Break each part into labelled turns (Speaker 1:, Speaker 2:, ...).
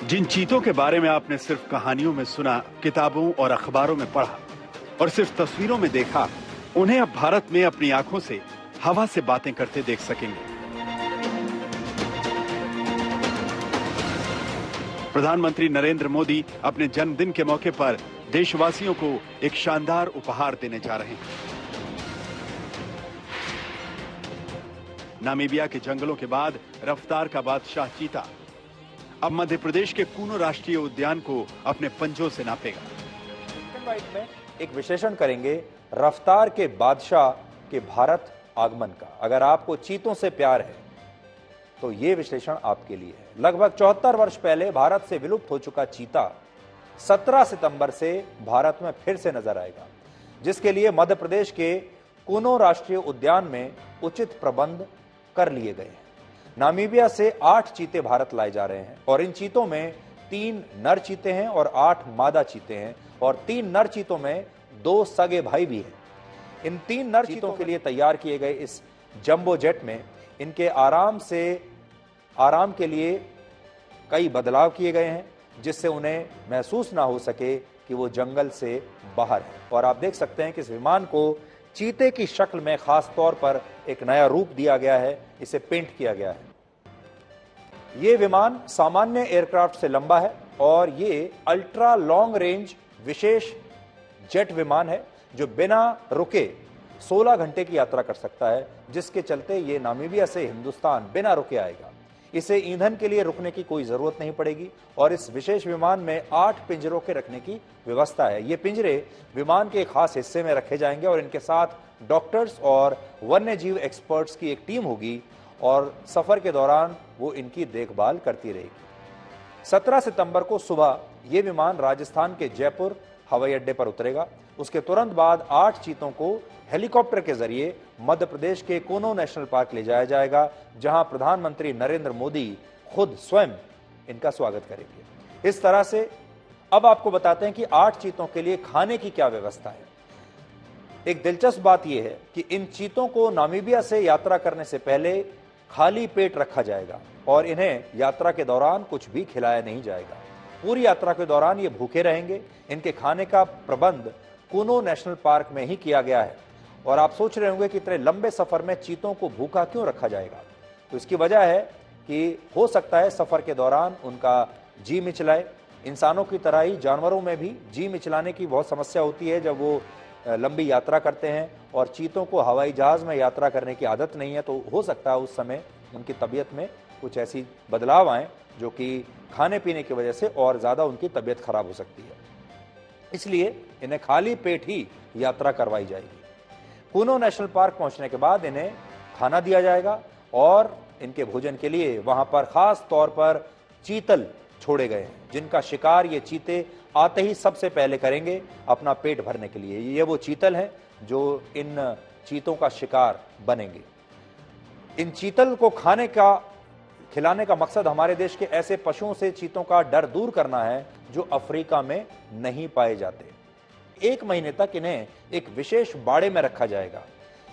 Speaker 1: जिन चीतों के बारे में आपने सिर्फ कहानियों में सुना, किताबों और अखबारों में पढ़ा और सिर्फ तस्वीरों में देखा, उन्हें अब भारत में अपनी आंखों से हवा से बातें करते देख सकेंगे। प्रधानमंत्री नरेंद्र मोदी अपने जन्मदिन के मौके पर देशवासियों को एक शानदार उपहार देने जा रहे हैं। नामीबिया के जंगलों के बाद रफ्तार का बादशाह चीता अब मध्य प्रदेश के कूनो राष्ट्रीय उद्यान को अपने पंजों से नापेगा।
Speaker 2: में एक विश्लेषण करेंगे रफ्तार के बादशाह के भारत आगमन का। अगर आपको चीतों से प्यार है तो यह विश्लेषण आपके लिए है। लगभग 74 वर्ष पहले भारत से विलुप्त हो चुका चीता 17 सितंबर से भारत में फिर से नजर आएगा, जिसके लिए मध्य प्रदेश के कूनो राष्ट्रीय उद्यान में उचित प्रबंध कर लिए गए हैं। नामीबिया से 8 चीते भारत लाए जा रहे हैं और इन चीतों में 3 नर चीते हैं और 8 मादा चीते हैं और 3 नर चीतों में 2 सगे भाई भी हैं। इन 3 नर चीतों के लिए तैयार किए गए इस जंबो जेट में इनके आराम के लिए कई बदलाव किए गए हैं, जिससे उन्हें महसूस ना हो सके कि वो जंगल से बाहर है। और आप देख सकते हैं कि इस विमान को चीते की शक्ल में खास तौर पर एक नया रूप दिया गया है, इसे पेंट किया गया है। यह विमान सामान्य एयरक्राफ्ट से लंबा है और ये अल्ट्रा लॉन्ग रेंज विशेष जेट विमान है जो बिना रुके 16 घंटे की यात्रा कर सकता है, जिसके चलते ये नामीबिया से हिंदुस्तान बिना रुके आएगा। इसे ईंधन के लिए रुकने की कोई जरूरत नहीं पड़ेगी और इस विशेष विमान में 8 पिंजरों के रखने की व्यवस्था है। ये पिंजरे विमान के खास हिस्से में रखे जाएंगे और इनके साथ डॉक्टर्स और वन्य जीव एक्सपर्ट्स की एक टीम होगी और सफर के दौरान वो इनकी देखभाल करती रहेगी। 17 सितंबर को सुबह ये विमान राजस्थान के जयपुर हवाई अड्डे पर उतरेगा। उसके तुरंत बाद 8 चीतों को हेलीकॉप्टर के जरिए मध्य प्रदेश के कूनो नेशनल पार्क ले जाया जाएगा, जहां प्रधानमंत्री नरेंद्र मोदी खुद स्वयं इनका स्वागत करेंगे। इस तरह से अब आपको बताते हैं कि 8 चीतों के लिए खाने की क्या व्यवस्था है। एक दिलचस्प बात यह है कि इन चीतों को नामीबिया से यात्रा करने से पहले खाली पेट रखा जाएगा और इन्हें यात्रा के दौरान कुछ भी खिलाया नहीं जाएगा। पूरी यात्रा के दौरान ये भूखे रहेंगे। इनके खाने का प्रबंध कूनो नेशनल पार्क में ही किया गया है। और आप सोच रहे होंगे कि इतने लंबे सफर में चीतों को भूखा क्यों रखा जाएगा, तो इसकी वजह है कि हो सकता है सफर के दौरान उनका जी मिचलाए। इंसानों की तरह ही जानवरों में भी जी मिचलाने की बहुत समस्या होती है जब वो लंबी यात्रा करते हैं और चीतों को हवाई जहाज में यात्रा करने की आदत नहीं है, तो हो सकता है उस समय उनकी तबीयत में कुछ ऐसी बदलाव आए जो कि खाने पीने की वजह से और ज्यादा उनकी तबीयत खराब हो सकती है। इसलिए इन्हें खाली पेट ही यात्रा करवाई जाएगी। कूनो नेशनल पार्क पहुंचने के बाद इन्हें खाना दिया जाएगा और इनके भोजन के लिए वहां पर खास तौर पर चीतल छोड़े गए हैं, जिनका शिकार ये चीते आते ही सबसे पहले करेंगे अपना पेट भरने के लिए। ये वो चीतल हैं जो इन चीतों का शिकार बनेंगे। इन चीतल को खिलाने का मकसद हमारे देश के ऐसे पशुओं से चीतों का डर दूर करना है जो अफ्रीका में नहीं पाए जाते। 1 महीने तक इन्हें एक विशेष बाड़े में रखा जाएगा।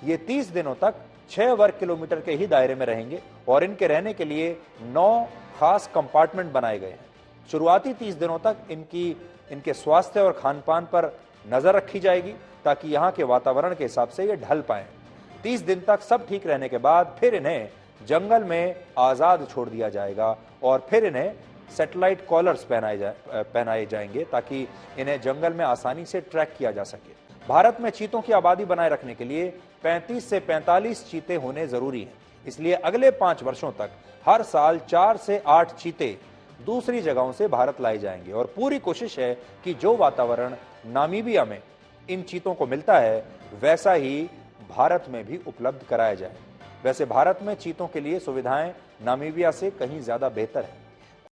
Speaker 2: ये 30 दिनों तक 6 वर्ग किलोमीटर के ही दायरे में रहेंगे और इनके रहने के लिए 9 खास कंपार्टमेंट बनाए गए हैं। शुरुआती 30 दिनों तक इनके स्वास्थ्य और खान पान पर नजर रखी जाएगी ताकि यहाँ के वातावरण के हिसाब से ये ढल पाए। 30 दिन तक सब ठीक रहने के बाद फिर इन्हें जंगल में आजाद छोड़ दिया जाएगा और फिर इन्हें सैटेलाइट कॉलर्स पहनाए जाएंगे ताकि इन्हें जंगल में आसानी से ट्रैक किया जा सके। भारत में चीतों की आबादी बनाए रखने के लिए 35 से 45 चीते होने जरूरी हैं। इसलिए अगले 5 वर्षों तक हर साल 4 से 8 चीते दूसरी जगहों से भारत लाए जाएंगे और पूरी कोशिश है कि जो वातावरण नामीबिया में इन चीतों को मिलता है वैसा ही भारत में भी उपलब्ध कराया जाए। वैसे भारत में चीतों के लिए सुविधाएं नामीबिया से कहीं ज्यादा बेहतर है।